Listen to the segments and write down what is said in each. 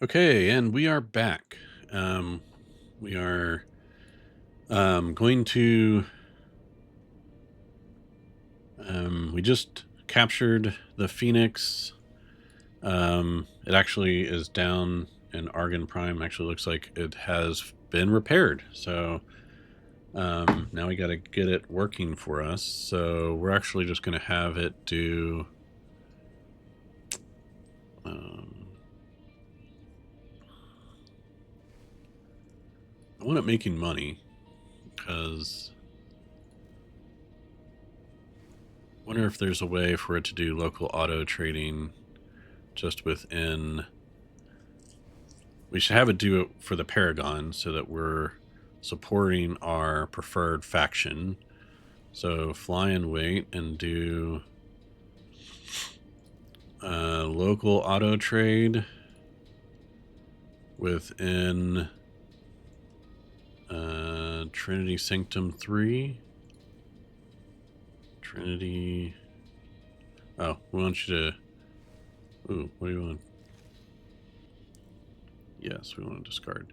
Okay, and we are back. Um, we are going to. We just captured the Phoenix. It actually is down in Argon Prime. Actually, looks like it has been repaired. So now we got to get it working for us. So we're actually just going to have it do. Um, I want it making money because I wonder if there's a way for it to do local auto trading just within. We should have it do it for the Paragon so that we're supporting our preferred faction. So fly and wait and do local auto trade within Trinity Sanctum 3. Trinity. Oh, we want you to. Ooh, what do you want? Yes, we want to discard.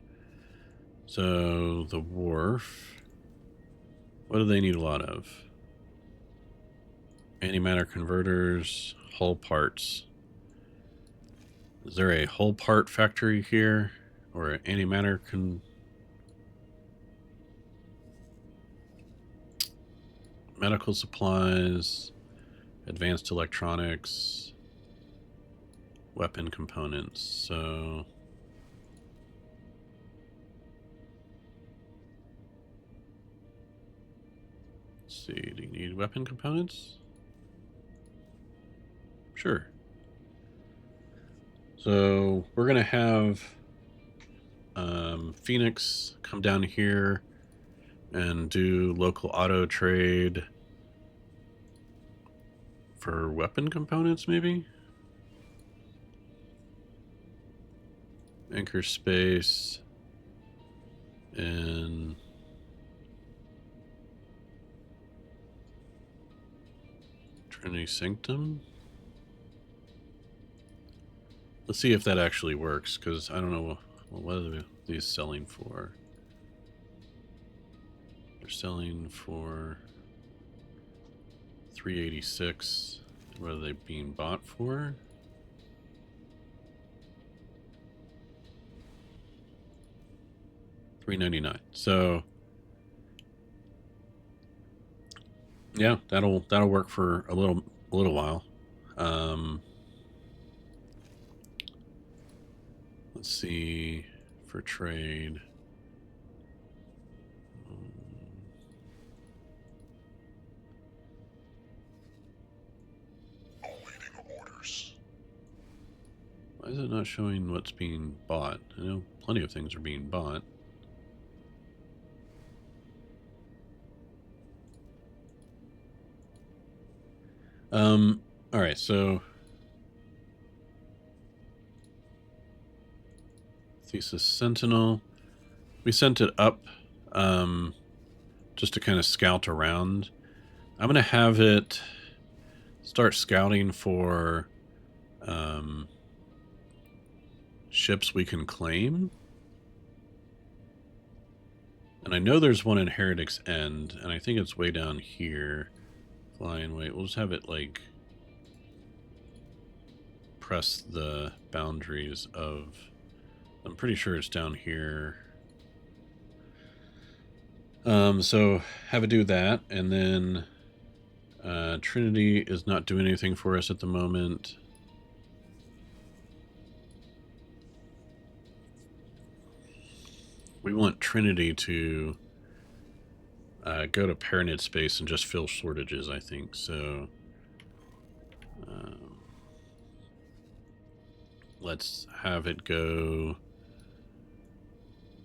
So the wharf. What do they need a lot of? Antimatter converters, hull parts. Is there a hull part factory here? Or an antimatter medical supplies, advanced electronics, weapon components. So let's see, do you need weapon components? Sure. So we're gonna have Phoenix come down here and do local auto trade for weapon components, maybe? Anchor space and Trinity Sanctum. Let's see if that actually works, because I don't know what are these selling for. They're selling for 386. What are they being bought for? $399. So yeah, that'll work for a little while. Let's see for trade. Awaiting orders. Why is it not showing what's being bought? I know plenty of things are being bought. All right, so Thesis Sentinel. We sent it up just to kind of scout around. I'm going to have it start scouting for ships we can claim. And I know there's one in Heretic's End, and I think it's way down here. Flying wait. We'll just have it, like, press the boundaries of... I'm pretty sure it's down here. So have it do that, and then Trinity is not doing anything for us at the moment. We want Trinity to go to Paranid space and just fill shortages, I think. So let's have it go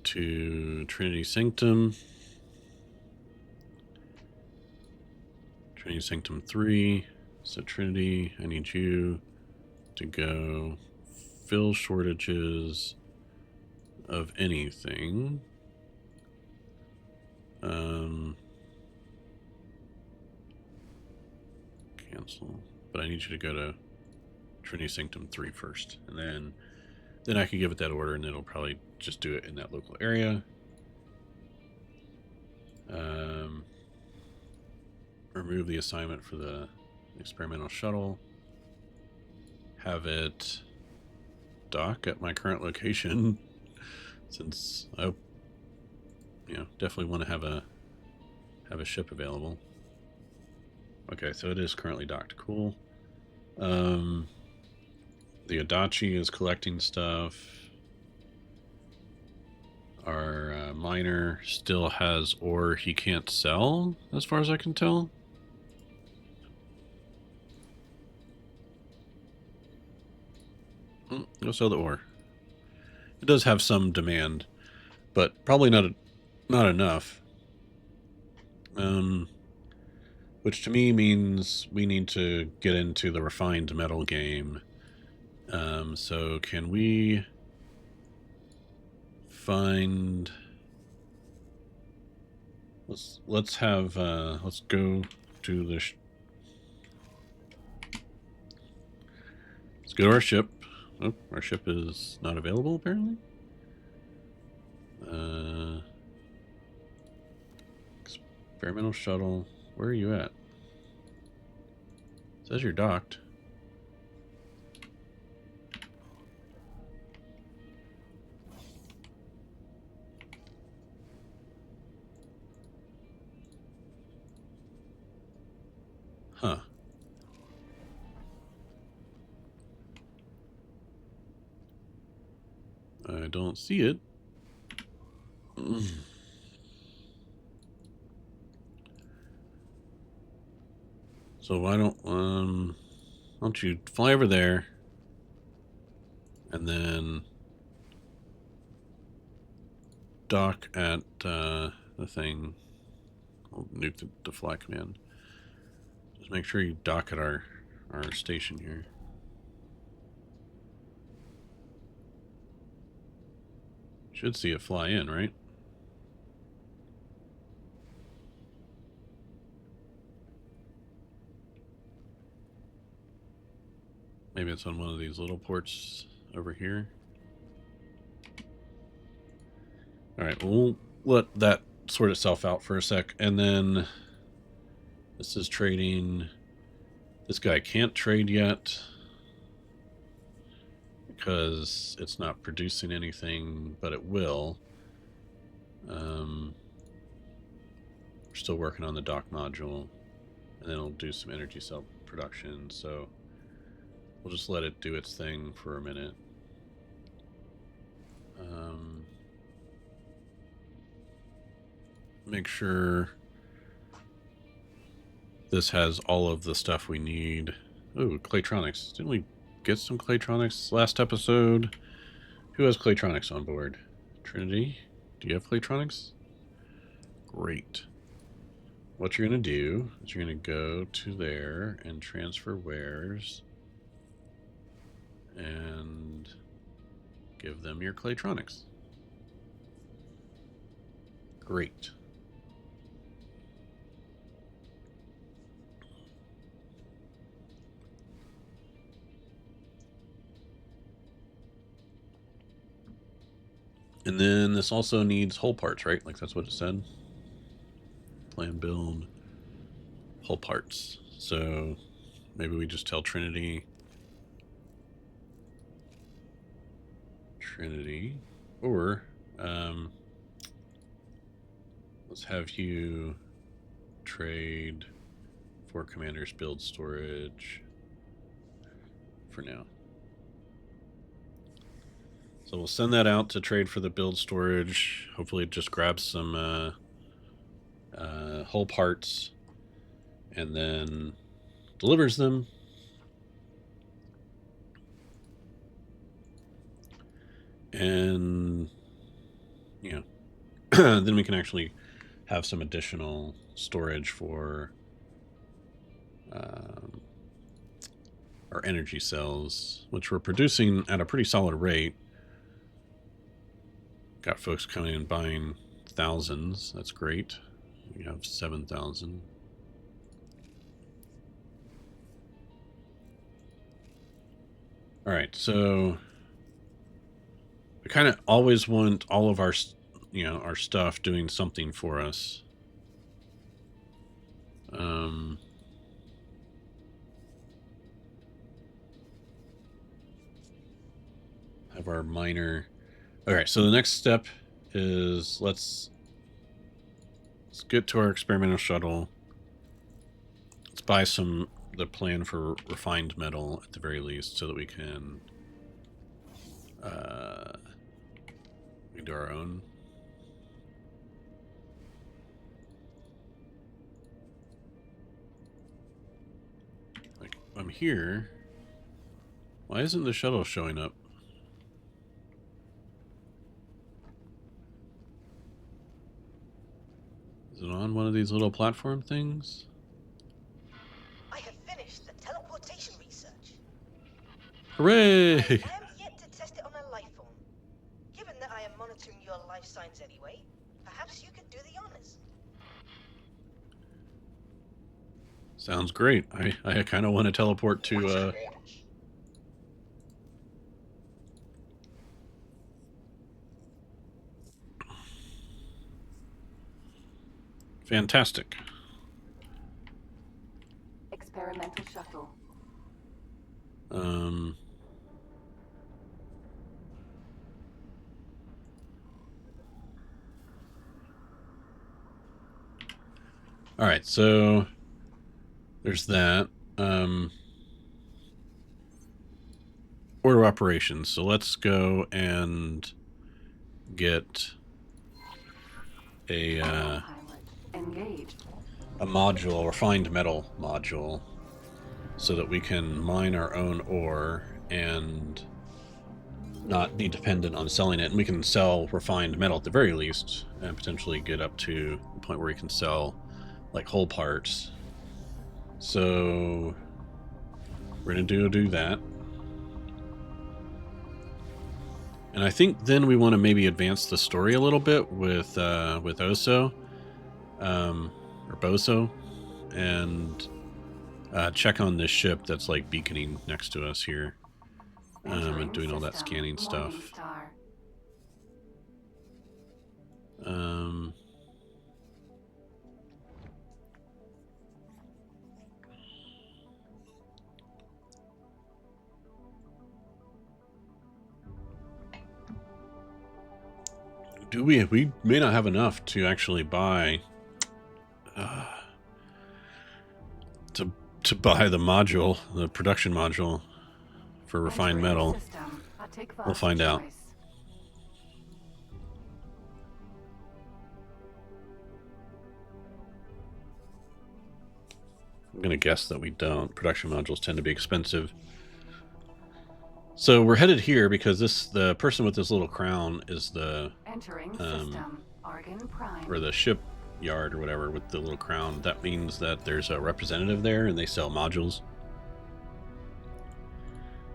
to Trinity Sanctum. Trinity Sanctum 3. So Trinity, I need you to go fill shortages of anything. Cancel. But I need you to go to Trinity Sanctum 3 first. And then then I can give it that order and it'll probably just do it in that local area. Remove the assignment for the experimental shuttle. Have it dock at my current location since I definitely want to have a ship available. Okay, so it is currently docked. Cool. The Adachi is collecting stuff. Our miner still has ore he can't sell, as far as I can tell. Go sell the ore. It does have some demand, but probably not enough. Which to me means we need to get into the refined metal game. So can we find? Let's go to the. Let's go to our ship. Oh, our ship is not available apparently. Experimental shuttle. Where are you at? It says you're docked. Huh. I don't see it. So why don't you fly over there and then dock at the thing. I'll nuke the fly command. Just make sure you dock at our station here. Should see it fly in, right? Maybe it's on one of these little ports over here. Alright, we'll let that sort itself out for a sec. And then this is trading. This guy can't trade yet because it's not producing anything, but it will. We're still working on the dock module, and then it'll do some energy cell production, so we'll just let it do its thing for a minute. Make sure this has all of the stuff we need. Oh, Claytronics. Didn't we get some Claytronics last episode? Who has Claytronics on board? Trinity? Do you have Claytronics? Great. What you're going to do is you're going to go to there and transfer wares and give them your Claytronics. Great. And then this also needs hull parts, right? Like that's what it said. Plan, build, hull parts. So maybe we just tell Trinity, or let's have you trade for Commander's build storage for now. So we'll send that out to trade for the build storage. Hopefully it just grabs some hull parts and then delivers them. And, then we can actually have some additional storage for our energy cells, which we're producing at a pretty solid rate. Got folks coming and buying thousands. That's great. We have 7,000. All right, so We kind of always want all of our, our stuff doing something for us. Have our miner. Okay, so the next step is let's get to our experimental shuttle. Let's buy the plan for refined metal at the very least, so that we can do our own. Like, I'm here. Why isn't the shuttle showing up? Is it on one of these little platform things? I have finished the teleportation research. Hooray! I am yet to test it on a life form. Given that I am monitoring your life signs anyway, perhaps you could do the honors. Sounds great. I kind of want to teleport to Waiting orders. fantastic. Experimental shuttle. All right, so there's that. Order operations. So let's go and get a module, refined metal module, so that we can mine our own ore and not be dependent on selling it. And we can sell refined metal at the very least, and potentially get up to the point where we can sell like whole parts. So we're gonna do that. And I think then we want to maybe advance the story a little bit with Oso, or Boso, and check on this ship that's like beaconing next to us here, and doing all that scanning stuff. We may not have enough to actually buy to buy the module, the production module for refined metal. We'll find out. I'm gonna guess that we don't. Production modules tend to be expensive. So we're headed here because the person with this little crown is the or the shipyard or whatever with the little crown. That means that there's a representative there and they sell modules.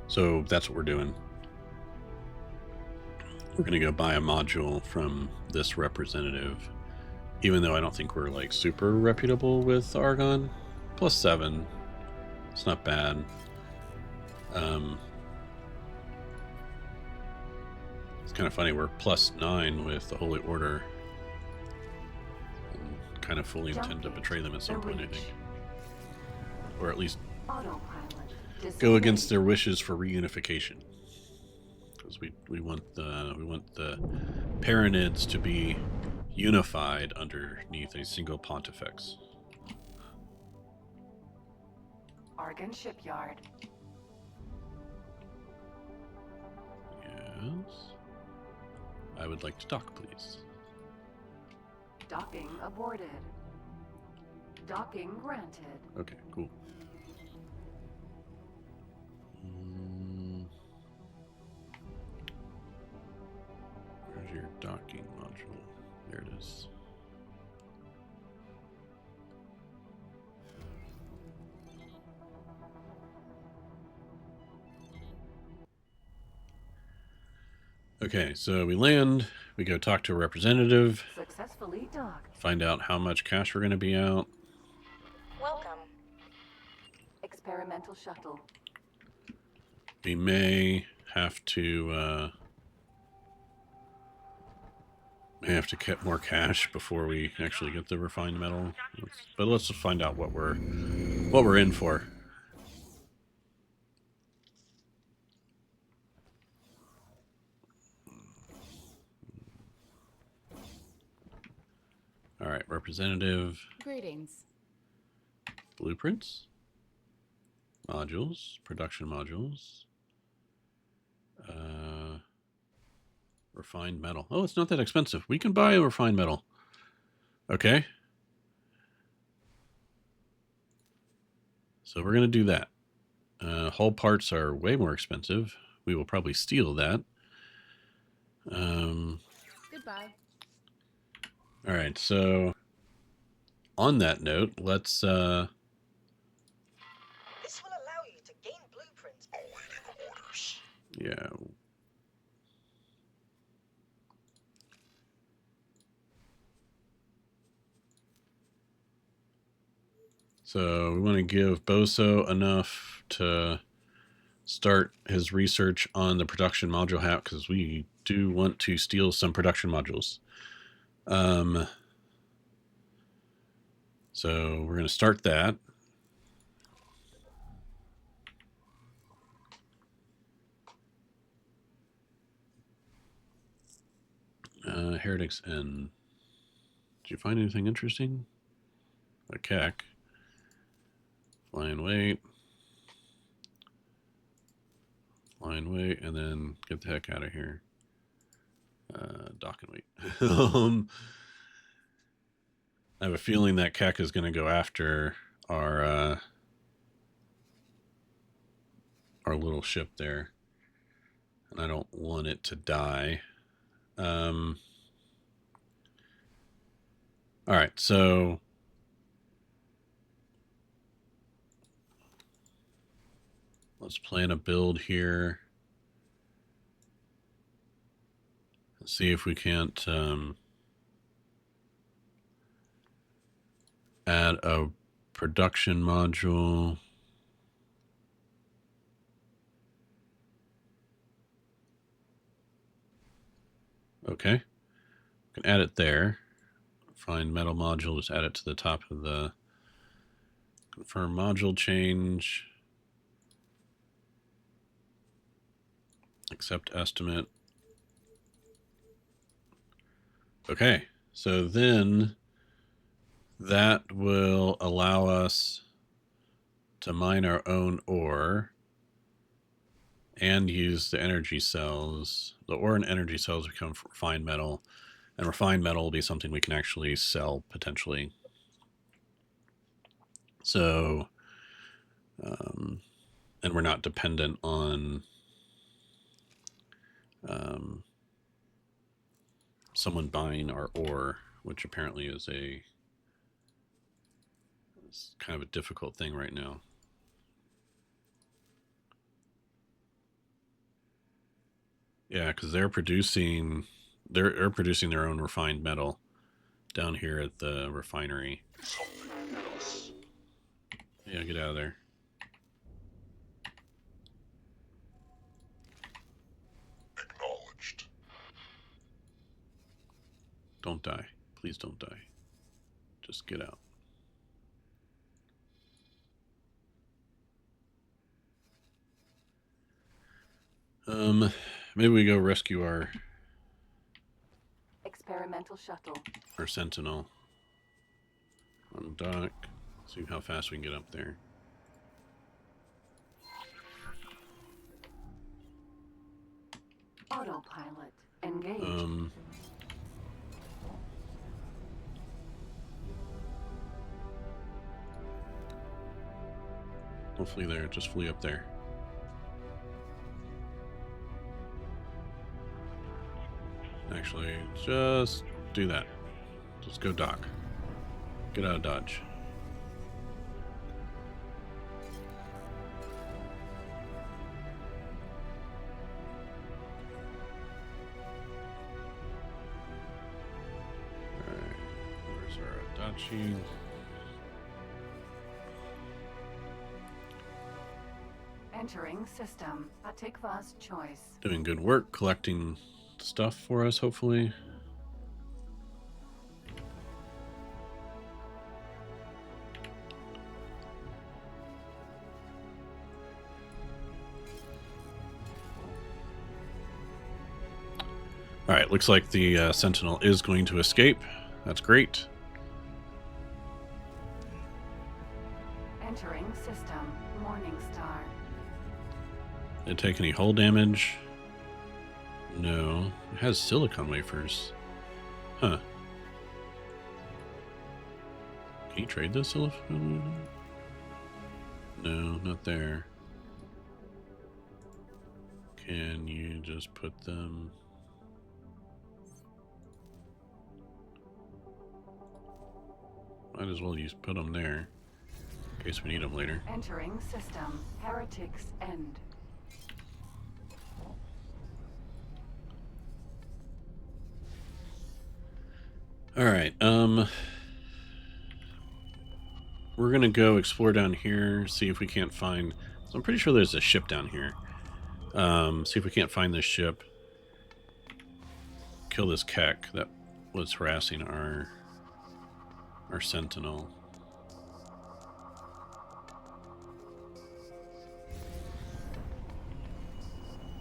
So that's what we're doing. We're gonna go buy a module from this representative, even though I don't think we're like super reputable with Argon. +7, it's not bad. It's kind of funny, we're +9 with the Holy Order. And kind of fully intend to betray them at some point, I think. Or at least go against their wishes for reunification. Because we want the Paranids to be unified underneath a single pontifex. Argon shipyard. Yes. I would like to dock, please. Docking aborted. Docking granted. Okay, cool. Where's your docking module? There it is. Okay, so we land, we go talk to a representative, Successfully docked. find out how much cash we're going to be out. Welcome. Experimental shuttle. We may have to May have to get more cash before we actually get the refined metal. But let's just find out what we're in for. All right, representative. Greetings. Blueprints. Modules. Production modules. Refined metal. Oh, it's not that expensive. We can buy a refined metal. Okay. So we're going to do that. Hull parts are way more expensive. We will probably steal that. Goodbye. All right, so on that note, let's This will allow you to gain blueprints. Awaiting orders. yeah. So we want to give Boso enough to start his research on the production module hack, because we do want to steal some production modules. So we're going to start that. Heretics N. Did you find anything interesting? A cack. Flying weight. Flying weight, and then get the heck out of here. Dock and wait. I have a feeling that Keck is going to go after our little ship there, and I don't want it to die. All right, so let's plan a build here. Let's see if we can't add a production module. Okay, we can add it there. Find metal module, just add it to the top of the confirm module change. Accept estimate. Okay, so then that will allow us to mine our own ore and use the energy cells. The ore and energy cells become refined metal, and refined metal will be something we can actually sell potentially. So, and we're not dependent on someone buying our ore, which apparently is it's kind of a difficult thing right now. Yeah, because they're producing their own refined metal down here at the refinery. Something else. Yeah, get out of there. Acknowledged. Don't die. Please don't die. Just get out. Maybe we go rescue our Experimental shuttle. sentinel on dock. See how fast we can get up there. Autopilot engaged. Don't flee there, just flee up there. Actually, just do that. Just go dock. Get out of Dodge. Alright, where's our Adachi? Entering system. Atikva's choice. Doing good work, collecting stuff for us, hopefully. All right, looks like the Sentinel is going to escape. That's great. Entering system. Morningstar. Did it take any hull damage? No. It has silicon wafers. Huh. Can you trade those silicon? No, not there. Can you just put them... Might as well just put them there. In case we need them later. Entering system. Heretics End. Alright, we're gonna go explore down here, see if we can't find... So I'm pretty sure there's a ship down here. See if we can't find this ship. Kill this Keck that was harassing our Sentinel.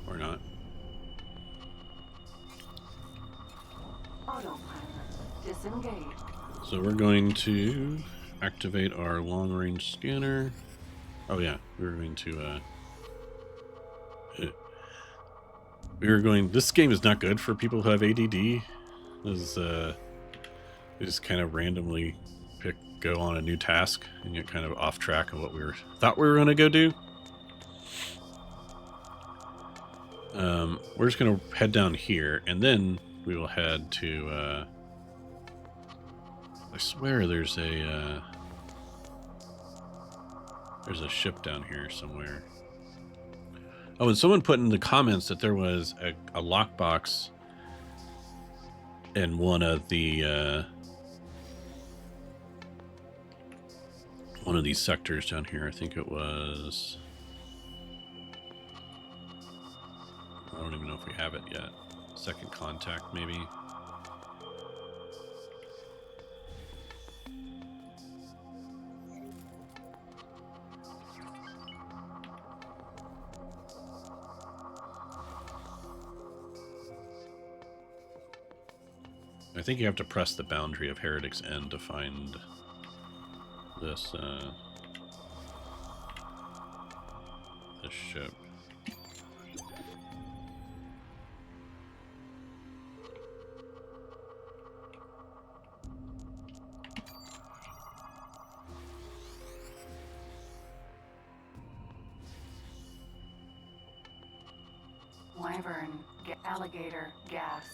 Or not. Autopilot. Disengaged. So we're going to activate our long-range scanner. Oh yeah, we're going to this game is not good for people who have ADD. Is we just kind of randomly go on a new task and get kind of off track of what thought we were going to go do. We're just going to head down here, and then we will head to I swear there's a ship down here somewhere. Oh, and someone put in the comments that there was a lockbox in one of the one of these sectors down here. I think it was... I don't even know if we have it yet. Second contact, maybe. I think you have to press the boundary of Heretic's End to find this this ship. Wyvern. Alligator. Gas.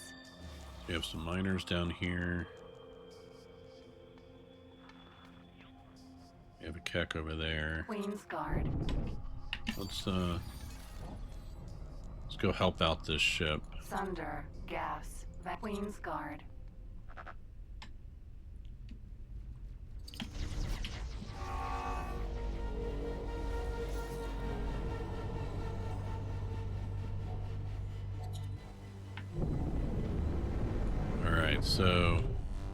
We have some miners down here. We have a Keck over there. Queen's Guard. Let's go help out this ship. Sunder. Gas. Queen's Guard. Alright, so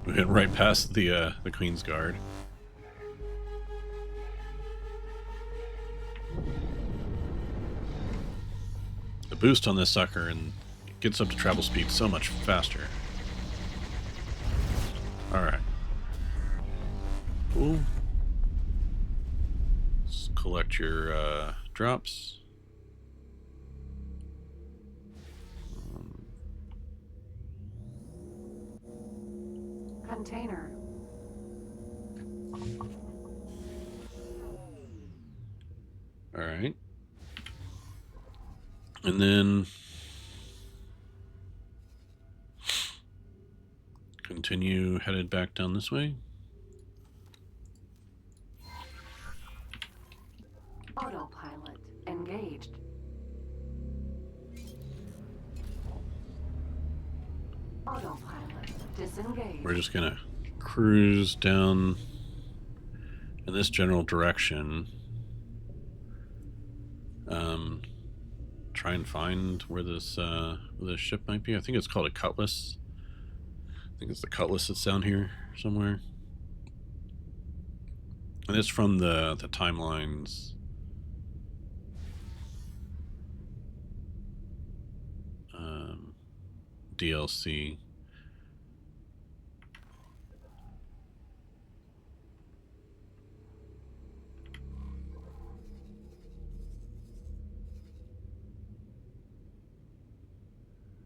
we went right past the Queen's Guard. The boost on this sucker and gets up to travel speed so much faster. Alright. Cool. Let's collect your drops. Container. Alright. And then continue headed back down this way. Autopilot. Engaged. Autopilot. Disengaged. We're just gonna cruise down in this general direction. Try and find where this ship might be. I think it's called a Cutlass. I think it's the Cutlass that's down here somewhere. And it's from the timelines. DLC.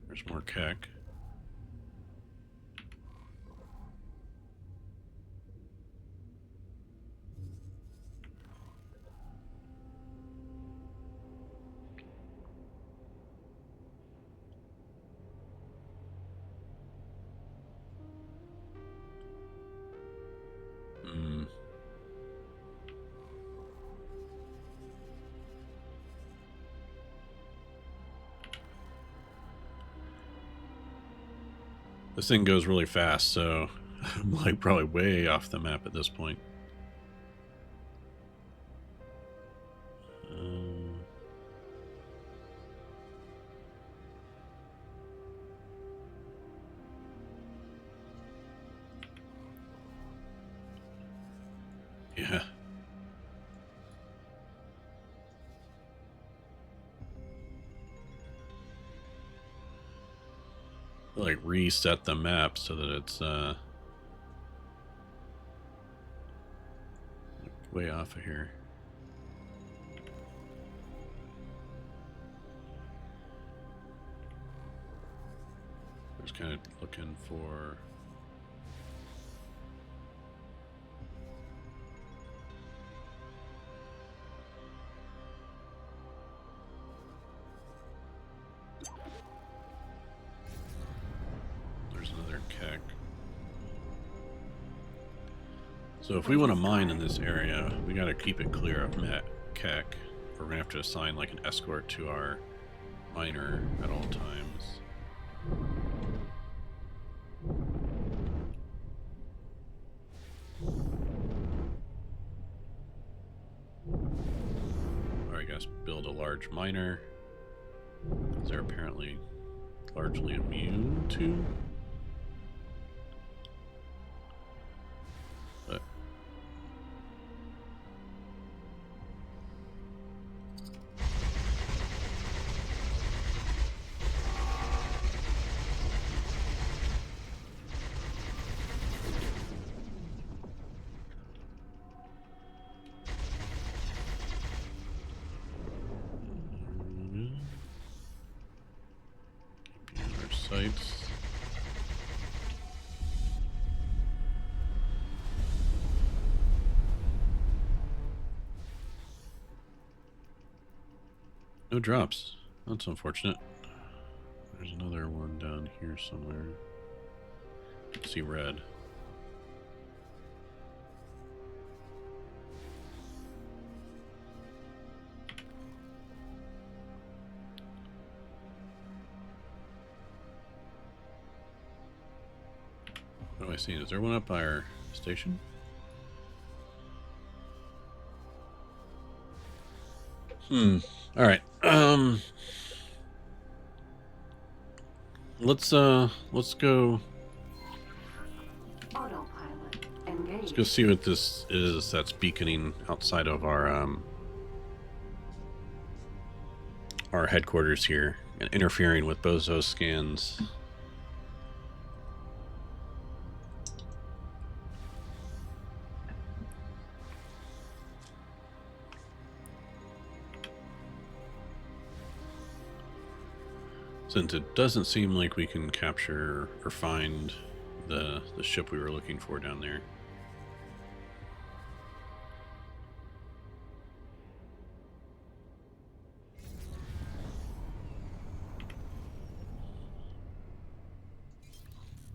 There's more keck. This thing goes really fast, so I'm like probably way off the map at this point. Yeah. Like reset the map so that it's way off of here. I was kind of looking for there's another keck. So if we want to mine in this area, we got to keep it clear of keck. We're gonna have to assign like an escort to our miner at all times. Or I guess build a large miner, because they're apparently largely immune to. But our sites. No drops. That's unfortunate. There's another one down here somewhere. I see red. What do I see? Is there one up by our station? All right. Let's go. Autopilot engaged. Let's go see what this is that's beaconing outside of our headquarters here and interfering with Bozo's scans. Since it doesn't seem like we can capture or find the ship we were looking for down there.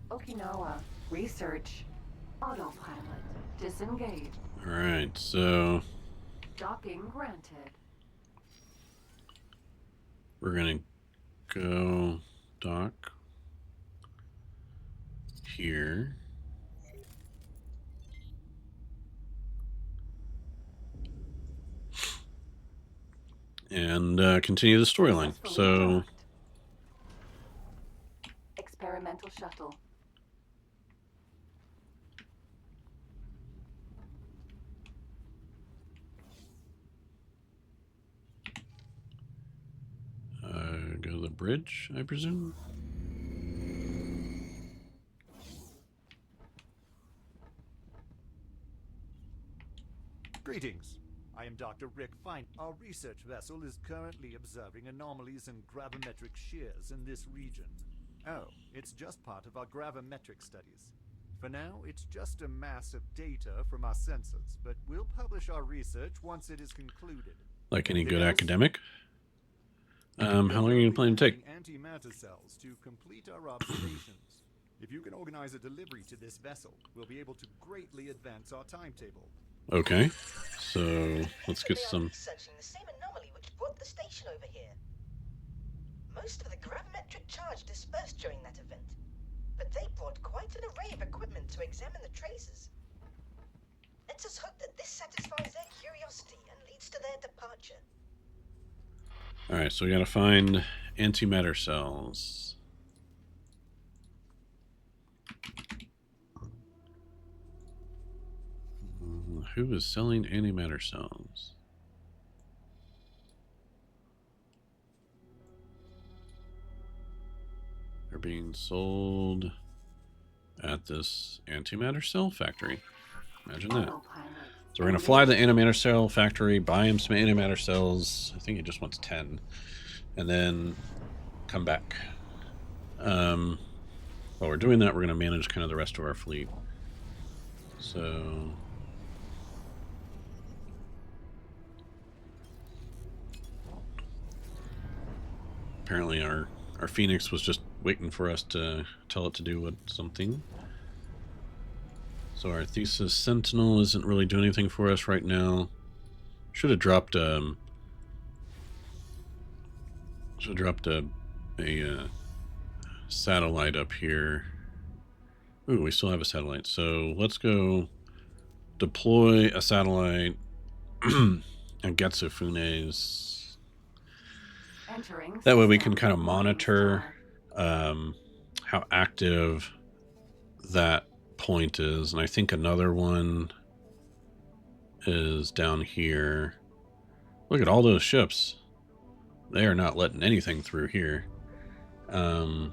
Okinawa. Research. Autopilot. Disengage. Alright, so Docking granted. we're gonna go dock here. And continue the storyline. Successfully So docked. Experimental shuttle. go to the bridge, I presume. Greetings. I am Dr. Rick Fine. Our research vessel is currently observing anomalies in gravimetric shears in this region. Oh, it's just part of our gravimetric studies. For now, it's just a mass of data from our sensors, but we'll publish our research once it is concluded. Like any Anything good else? academic. How long are you planning to take? Antimatter cells to complete our observations. If you can organize a delivery to this vessel, we'll be able to greatly advance our timetable. Okay, so let's get They are some. researching the same anomaly which brought the station over here. Most of the gravimetric charge dispersed during that event, but they brought quite an array of equipment to examine the traces. Let us hope that this satisfies their curiosity and leads to their departure. All right, so we gotta find antimatter cells. Who is selling antimatter cells? They're being sold at this antimatter cell factory. Imagine that. Autopilot. So we're going to fly to the antimatter cell factory, buy him some antimatter cells. I think he just wants 10. And then come back. While we're doing that, we're going to manage kind of the rest of our fleet. So... apparently our Phoenix was just waiting for us to tell it to do something. So our Thesis Sentinel isn't really doing anything for us right now. Should have dropped a satellite up here. Ooh, we still have a satellite. So let's go deploy a satellite and Getsu Funes. That way we can kind of monitor how active that point is. And I think another one is down here. Look at all those ships. They are not letting anything through here. Now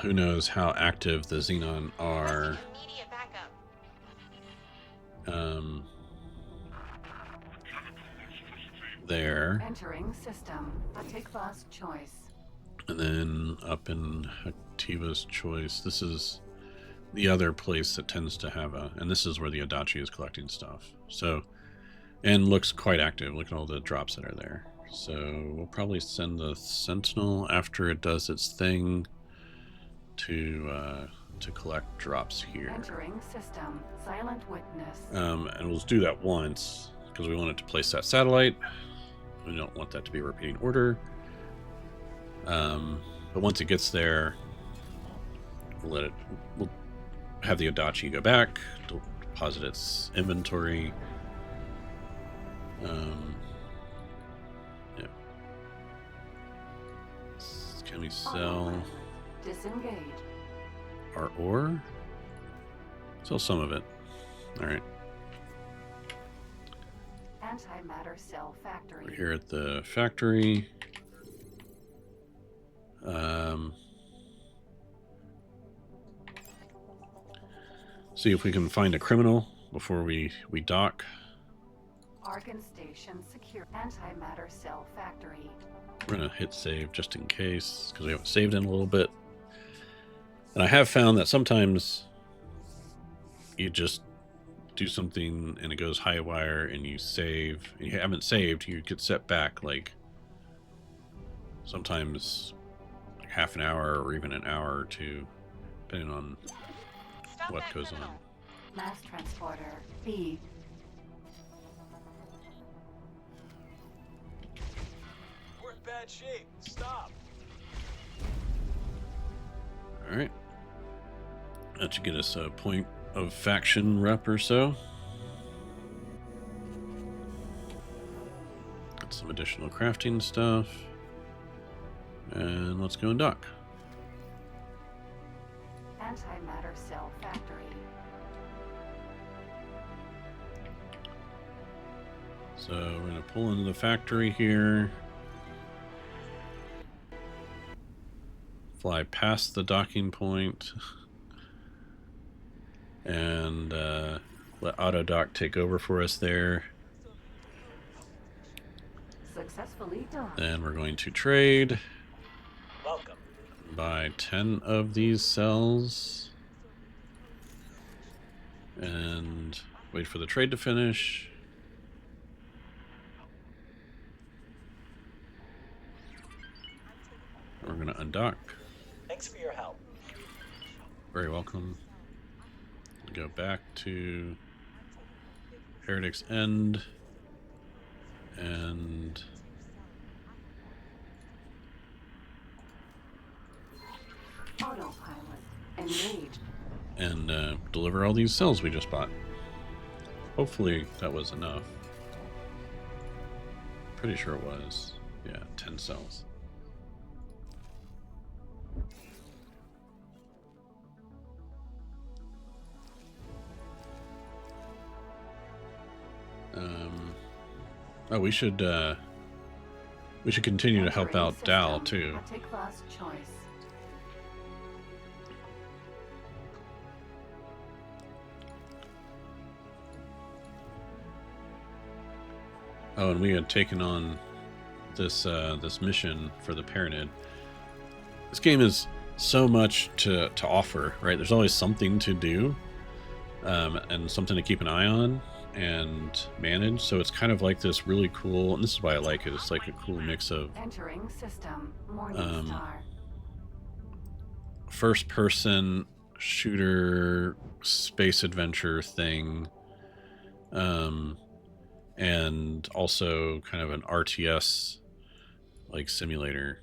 who knows how active the Xenon are. Immediate backup. There. Entering system. Take last choice. And then up in Activa's choice, this is the other place that tends to have and this is where the Adachi is collecting stuff. So, and looks quite active. Look at all the drops that are there. So we'll probably send the Sentinel after it does its thing to collect drops here. Entering system. Silent witness. And we'll do that once because we want it to place that satellite. We don't want that to be a repeating order. But once it gets there, we'll have the Adachi go back, deposit its inventory. Yeah. Can we sell Disengage. our ore? Sell some of it. All right. Antimatter cell factory. We're here at the factory. See if we can find a criminal before we dock. Argon station secure. Antimatter cell factory. We're gonna hit save just in case because we haven't saved in a little bit. And I have found that sometimes you just do something and it goes high wire and you save and you haven't saved, you get set back like sometimes like half an hour or even an hour or two, depending on Stop what that goes criminal. on. Mass transporter. B. We're in bad shape. Stop. All right, that should get us a point of faction rep or so. Got some additional crafting stuff, and let's go and dock. Antimatter cell factory. So we're gonna pull into the factory here, fly past the docking point, and let Autodoc take over for us there. Successfully done. Then we're going to trade. Welcome. Buy 10 of these cells. And wait for the trade to finish. We're going to undock. Thanks for your help. Very welcome. Go back to Heretic's End. And Autopilot engaged. and deliver all these cells we just bought. Hopefully that was enough. Pretty sure it was. Yeah, 10 cells. Oh, we should continue to help Entering out Dal system too. at a class choice. Oh, and we had taken on this this mission for the Pyramid. This game is so much to offer, right? There's always something to do, and something to keep an eye on and manage. So it's kind of like this really cool, and this is why I like it. It's like a cool mix of Entering system. Morningstar. first-person shooter space adventure thing, and also kind of an RTS like simulator.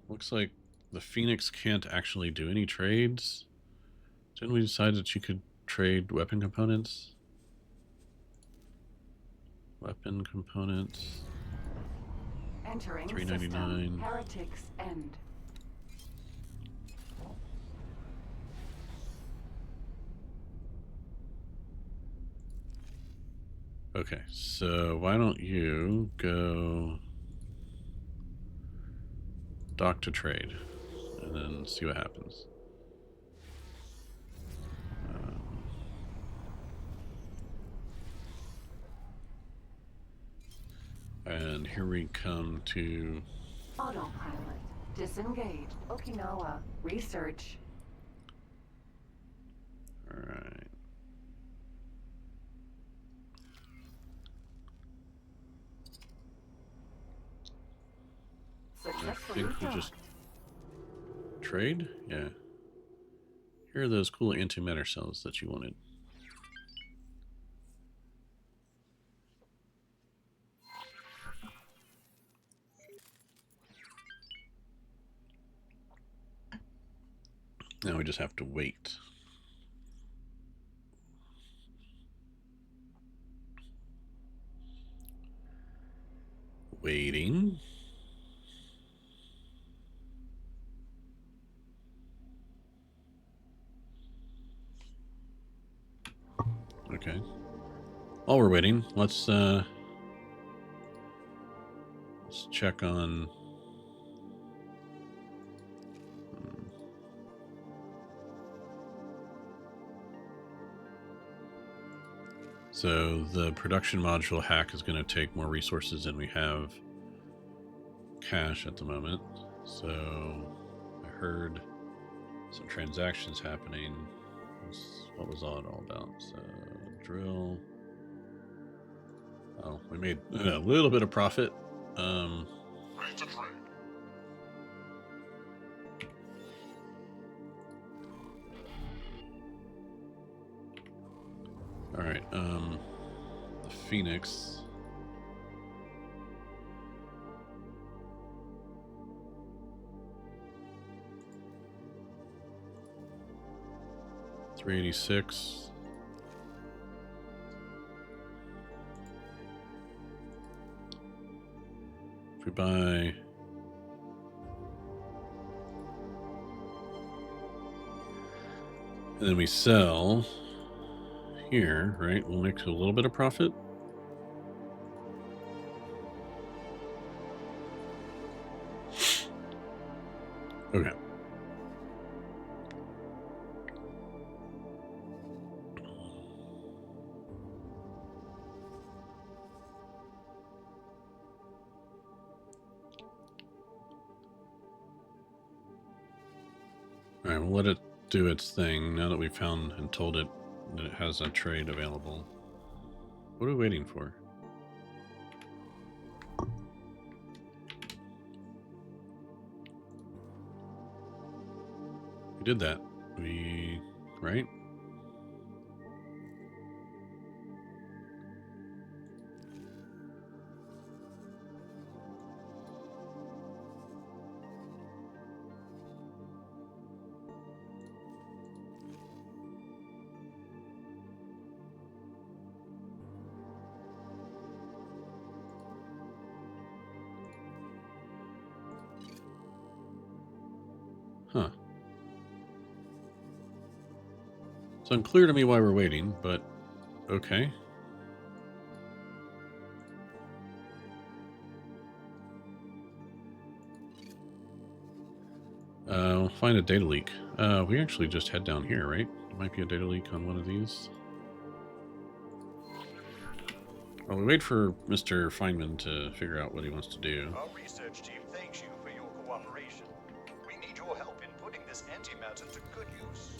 Looks like the Phoenix can't actually do any trades. Didn't we decide that you could trade weapon components? Weapon components. Entering $3.99. system. Heretic's End. Okay, so why don't you go dock to trade and then see what happens. And here we come to Autopilot. Disengage. Okinawa. Research. all right. I Successfully think we just docked. trade? Yeah. Here are those cool antimatter cells that you wanted. Now we just have to wait. Waiting. Okay. While we're waiting, let's check on so the production module hack is going to take more resources than we have cash at the moment. So I heard some transactions happening. What was all it all about? So drill. Oh, we made a little bit of profit. Ready to trade. All right. The Phoenix. $386. If we buy and then we sell here, right? We'll make a little bit of profit. Okay. Alright, we'll let it do its thing now that we found and told it that it has a trade available. What are we waiting for? We did that. Right? Huh. It's unclear to me why we're waiting, but okay. We'll find a data leak. We actually just head down here, right? There might be a data leak on one of these. Well, we wait for Mr. Feynman to figure out what he wants to do. Our research team thanks you for your cooperation. We need your help in putting this antimatter to good use.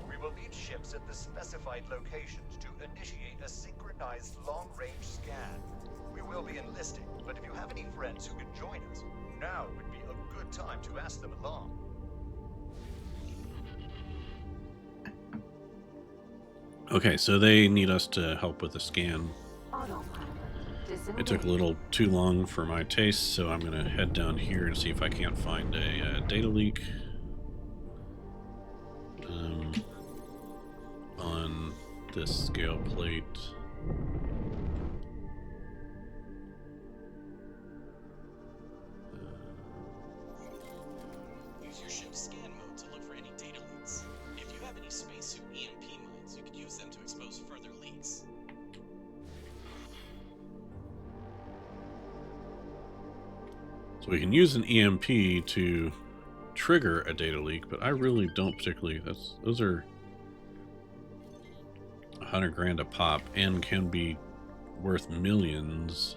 We will need ships at the specified locations to initiate a synchronized long-range scan. We will be enlisting, but if you have any friends who can join us, now would be a good time to ask them along. Okay, so they need us to help with the scan. Autopilot. Disengage. It took a little too long for my taste, so I'm going to head down here and see if I can't find a data leak on this scale plate. Use your ship's scan mode to look for any data leaks. If you have any spacesuit EMP mines, you can use them to expose further leaks. So we can use an EMP to trigger a data leak, but I really don't particularly. Those are 100 grand a pop and can be worth millions.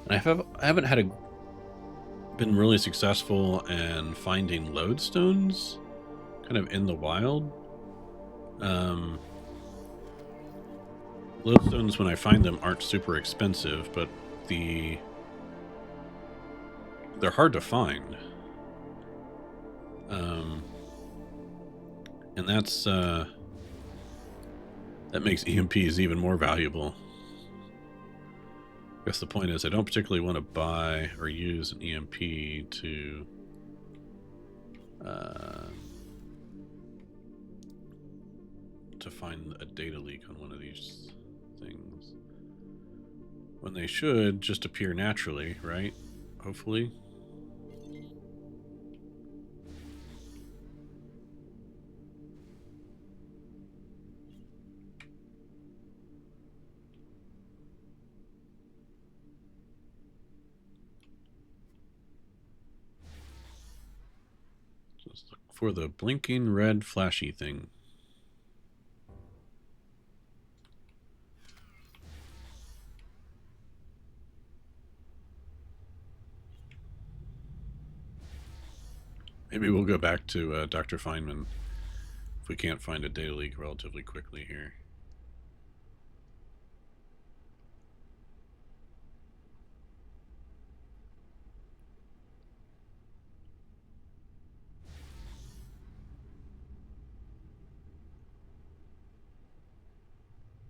And I haven't been really successful in finding lodestones kind of in the wild. Lodestones, when I find them, aren't super expensive, but they're hard to find. And that makes EMPs even more valuable. I guess the point is I don't particularly want to buy or use an EMP to find a data leak on one of these things. When they should just appear naturally, right? Hopefully. Just look for the blinking red flashy thing. Maybe we'll go back to Dr. Feynman if we can't find a data leak relatively quickly here.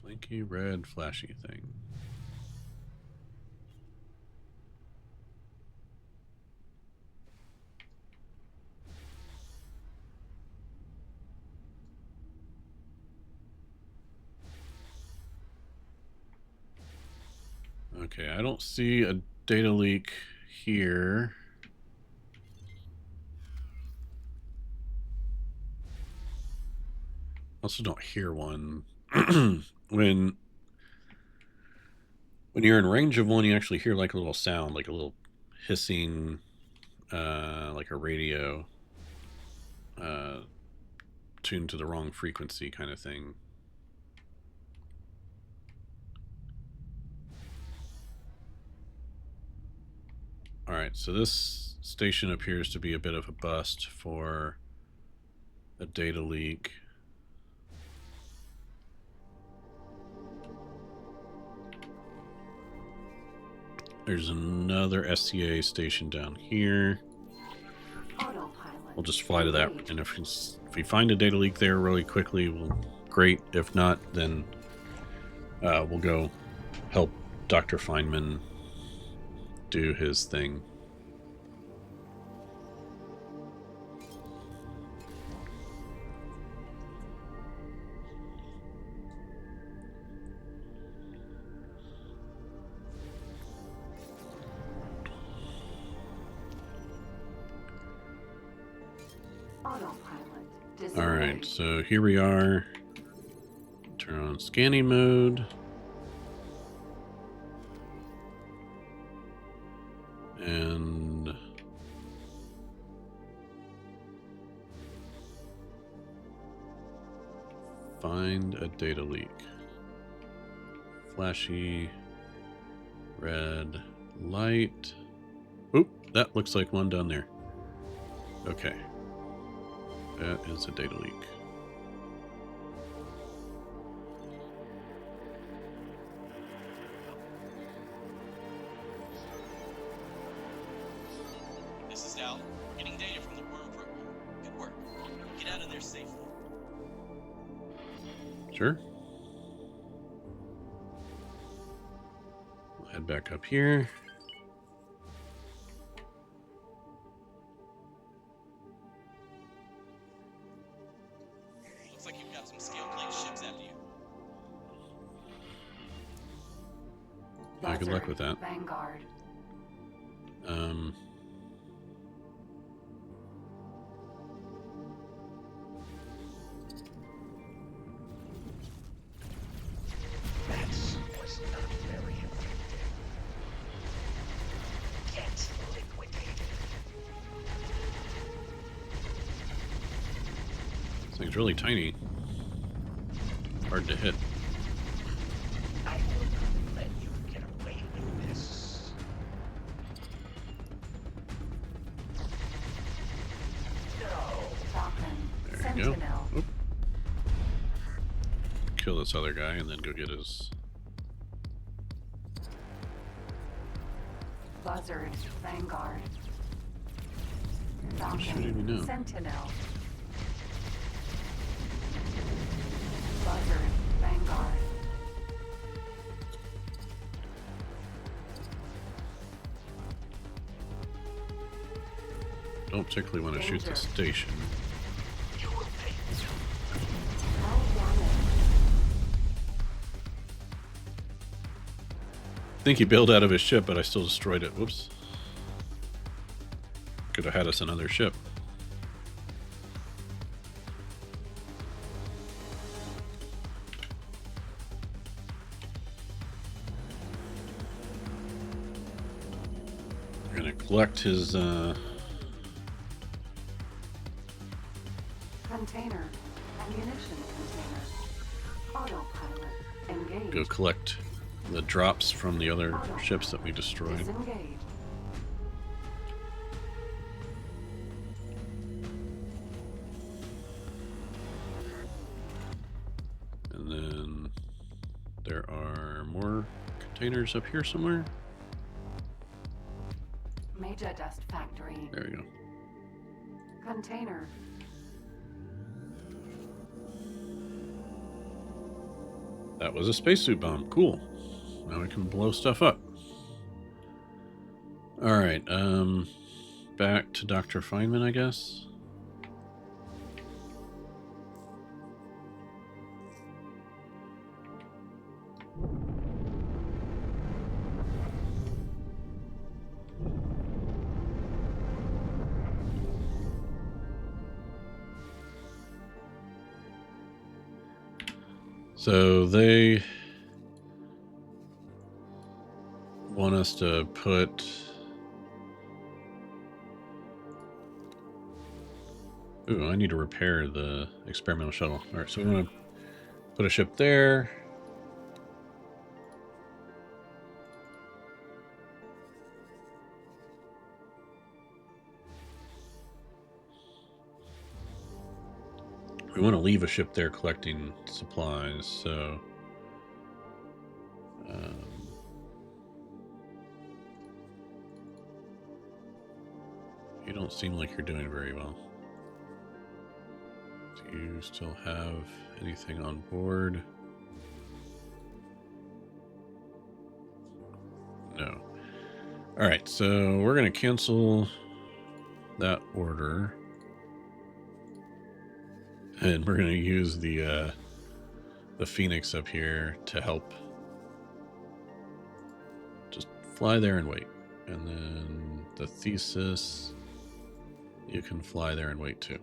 Blinky red flashy thing. Okay, I don't see a data leak here. Also don't hear one. When you're in range of one, you actually hear like a little sound, like a little hissing, like a radio tuned to the wrong frequency kind of thing. Alright, so this station appears to be a bit of a bust for a data leak. There's another SCA station down here. Autopilot. We'll just fly to that, and if we find a data leak there really quickly, we'll great. If not, then we'll go help Dr. Feynman do his thing. Autopilot. Alright, so here we are. Turn on scanning mode. And find a data leak. Flashy red light. Oop, that looks like one down there. Okay. That is a data leak. This is Al. We're getting data from the worm program. Good work. Get out of there safely. Sure. We'll head back up here. Looks like you've got some scale plate ships after you. Good luck with that. Vanguard. That was not very effective. Get liquidated. This thing's really tiny. Hard to hit. I will not let you get away with this. No. Falcon. There you go. Sentinel. Oop. Kill this other guy and then go get his... Buzzard. Vanguard. shooting me now? Falcon. Sentinel. Buzzard. Vanguard. Don't particularly want to shoot the Danger. station. You will pay. Hull damage. I think he bailed out of his ship, but I still destroyed it. Whoops. Could have had us another ship. We're gonna collect his Container. Ammunition container. Autopilot. Engage. go collect the drops from the other ships that we destroyed. Disengage. And then there are more containers up here somewhere. Major dust factory. There we go. Container. That was a spacesuit bomb. Cool. Now we can blow stuff up. Alright, back to Dr. Feynman, I guess. So they want us to put I need to repair the experimental shuttle. Alright, so we want to put a ship there. We want to leave a ship there collecting supplies, so you don't seem like you're doing very well. Do you still have anything on board? No. Alright, so we're going to cancel that order. And we're going to use the Phoenix up here to help. Just fly there and wait. And then the Thesis, you can fly there and wait too.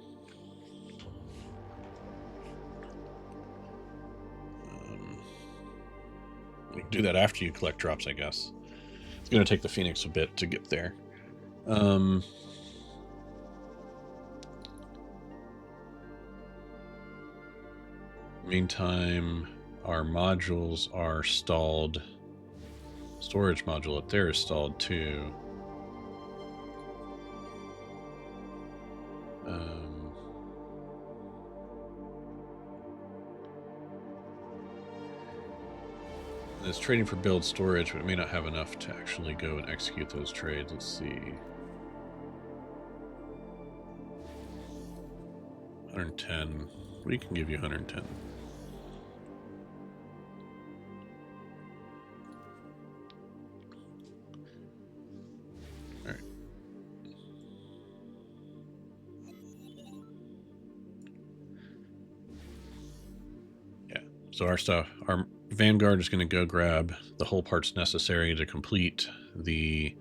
You can do that after you collect drops, I guess. It's going to take the Phoenix a bit to get there. Meantime, our modules are stalled. Storage module up there is stalled too. It's trading for build storage, but it may not have enough to actually go and execute those trades. Let's see. 110. We can give you 110. All right. Yeah. So our Vanguard is going to go grab the hull parts necessary to complete the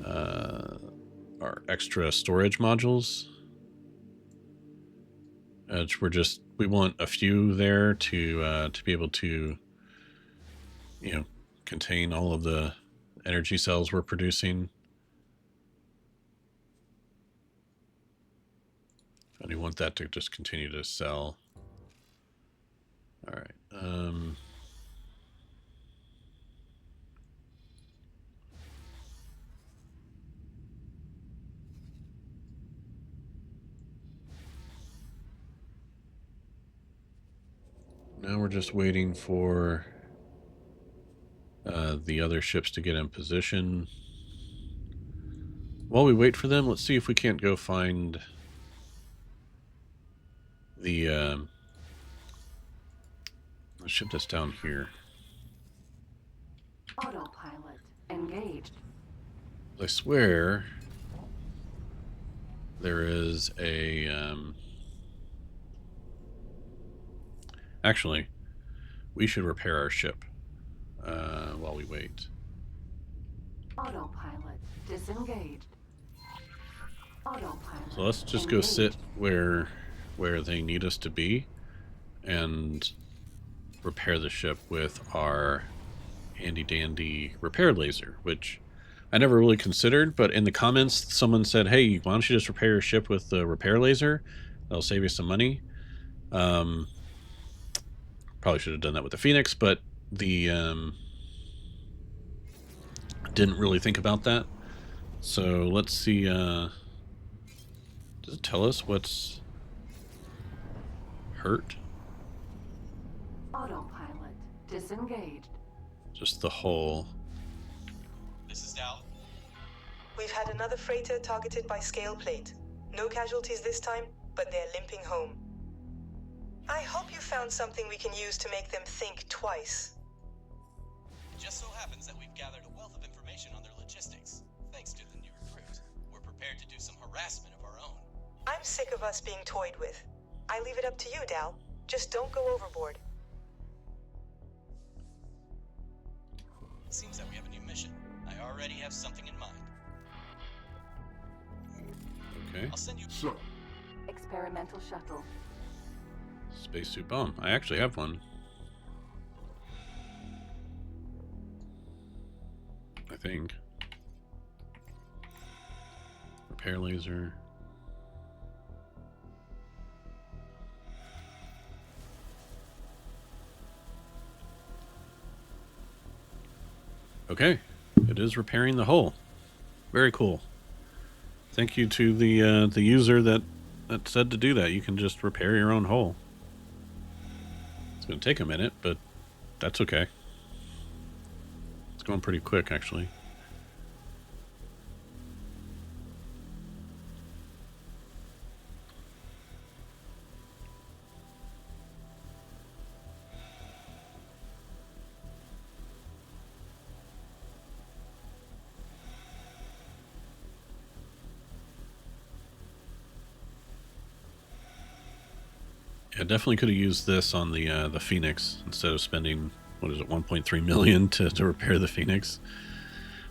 our extra storage modules. We want a few there to be able to, contain all of the energy cells we're producing. And we want that to just continue to sell. All right. Now we're just waiting for the other ships to get in position. While we wait for them, let's see if we can't go find the ship that's down here. Autopilot engaged. I swear there is a actually, we should repair our ship while we wait. Autopilot disengaged. Autopilot. So let's just go sit where they need us to be and repair the ship with our handy dandy repair laser, which I never really considered, but in the comments someone said, hey, why don't you just repair your ship with the repair laser? That'll save you some money. Probably should have done that with the Phoenix, but the didn't really think about that. So let's see. Does it tell us what's hurt? Autopilot disengaged. Just the hull. This is Dal. We've had another freighter targeted by scale plate. No casualties this time, but they're limping home. I hope you found something we can use to make them think twice. It just so happens that we've gathered a wealth of information on their logistics. Thanks to the new recruit, we're prepared to do some harassment of our own. I'm sick of us being toyed with. I leave it up to you, Dal. Just don't go overboard. It seems that we have a new mission. I already have something in mind. Okay. I'll send you... So, Experimental shuttle. Spacesuit bomb. I actually have one. I think. Repair laser. Okay, it is repairing the hull. Very cool. Thank you to the user that that said to do that. You can just repair your own hull. It's going to take a minute, but that's okay. It's going pretty quick, actually. I definitely could have used this on the Phoenix instead of spending, what is it, 1.3 million to repair the Phoenix.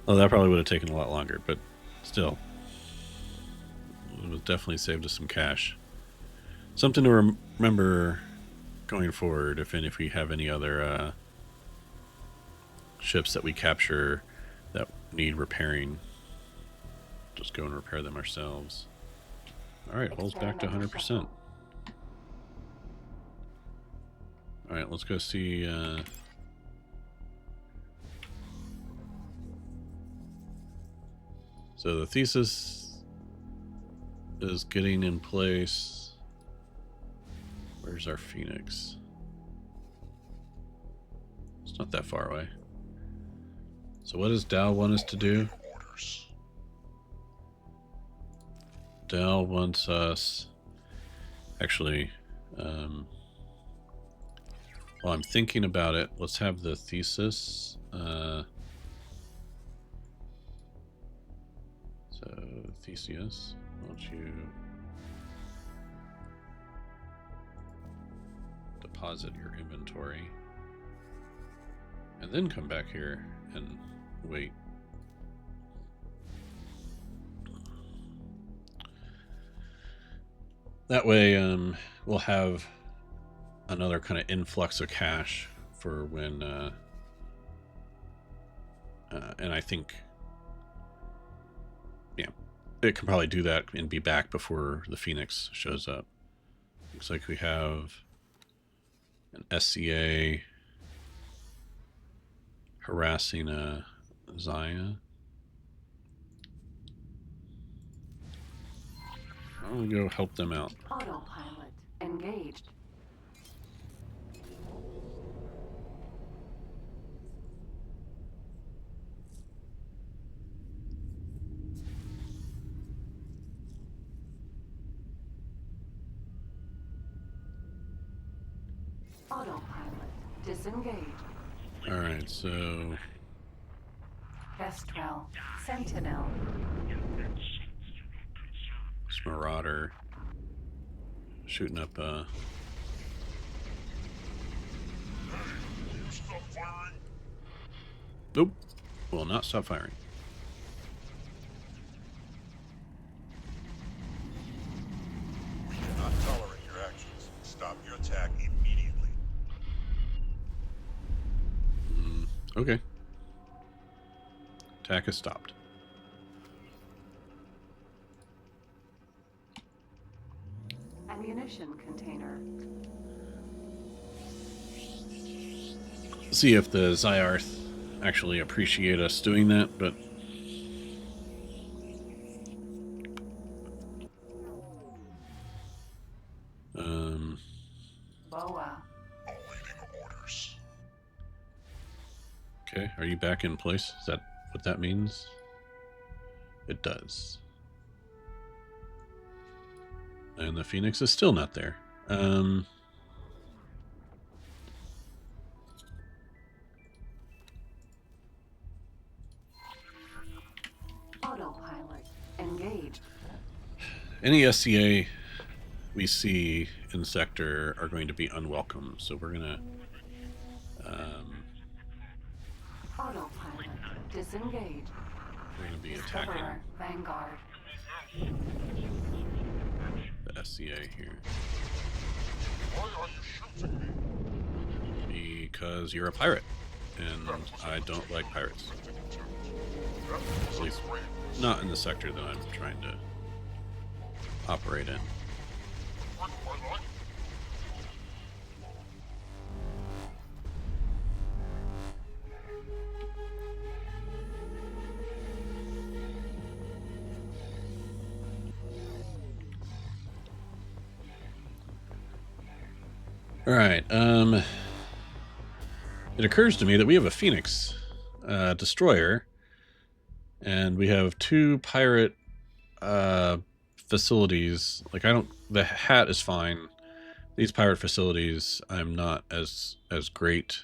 Well, that probably would have taken a lot longer, but still, it would definitely saved us some cash. Something to remember going forward, if we have any other ships that we capture that need repairing, just go and repair them ourselves. All right, hull's back to 100%. All right, let's go see. So the thesis is getting in place. Where's our Phoenix? It's not that far away. So what does Dow want us to do? Orders. Dow wants us... Actually, while I'm thinking about it, let's have the thesis. So, Theseus, why don't you deposit your inventory and then come back here and wait. That way, we'll have another kind of influx of cash for when, and I think, yeah, it can probably do that and be back before the Phoenix shows up. Looks like we have an SCA harassing a Zaya. I'll go help them out. Autopilot engaged. Autopilot disengaged. All right, so Kestrel. Sentinel. this Marauder shooting up Stop firing. Nope. Will not stop firing. We cannot tolerate your actions. Stop your attack immediately. Okay. Attack is stopped. Ammunition container. See if the Zyarth actually appreciate us doing that, but Boa. Awaiting orders. okay, are you back in place? Is that what that means? It does. And the Phoenix is still not there. Autopilot engaged. Any SCA we see in the sector are going to be unwelcome, so we're gonna Autopilot disengaged. be attacking Discoverer Vanguard. the SCA here Why are you shooting me? because you're a pirate, and I don't like pirates. At least not in the sector that I'm trying to operate in. All right. It occurs to me that we have a Phoenix destroyer, and we have 2 pirate facilities. Like, I don't. The hat is fine. These pirate facilities, I'm not as great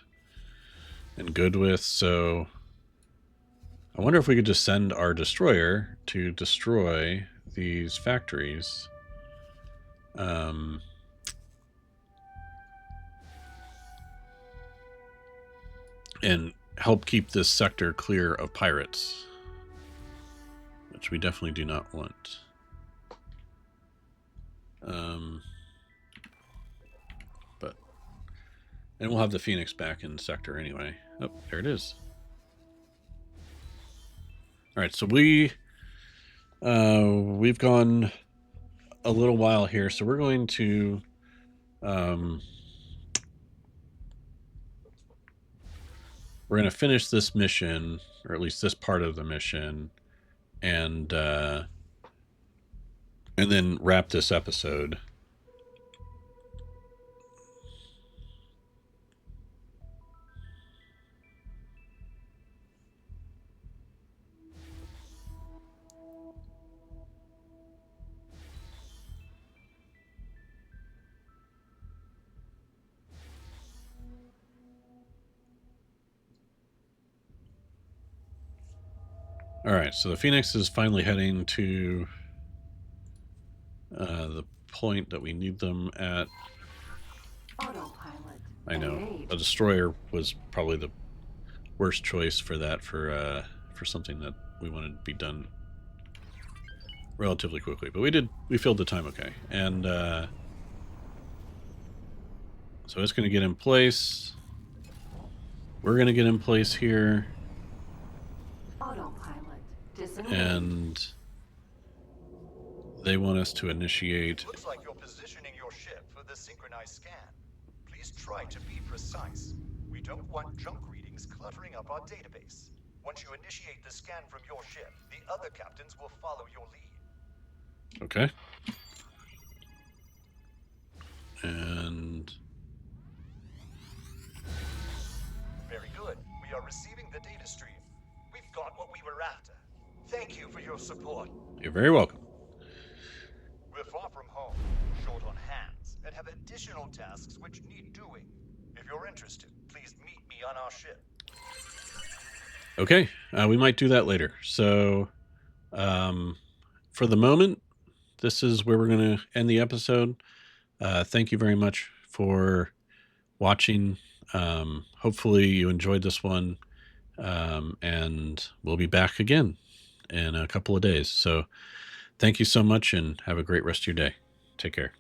and good with. So, I wonder if we could just send our destroyer to destroy these factories. And help keep this sector clear of pirates, which we definitely do not want. And we'll have the Phoenix back in sector anyway. Oh, there it is. All right, so we've gone a little while here, so we're going to we're going to finish this mission, or at least this part of the mission, and then wrap this episode. All right, so the Phoenix is finally heading to the point that we need them at. Autopilot. I know Engaged. a destroyer was probably the worst choice for that, for something that we wanted to be done relatively quickly, but we filled the time okay, and so it's going to get in place. We're going to get in place here. Autopilot. Disengaged. And they want us to initiate. Looks like you're positioning your ship for the synchronized scan. Please try to be precise. We don't want junk readings cluttering up our database. Once you initiate the scan from your ship, the other captains will follow your lead. Okay. And Very good. We are receiving the data stream. We've got what we were after. Thank you for your support. you're very welcome. We're far from home, short on hands, and have additional tasks which need doing. If you're interested, please meet me on our ship. Okay, we might do that later. So, for the moment, this is where we're going to end the episode. Thank you very much for watching. Hopefully you enjoyed this one, and we'll be back again in a couple of days. So thank you so much, and have a great rest of your day. Take care.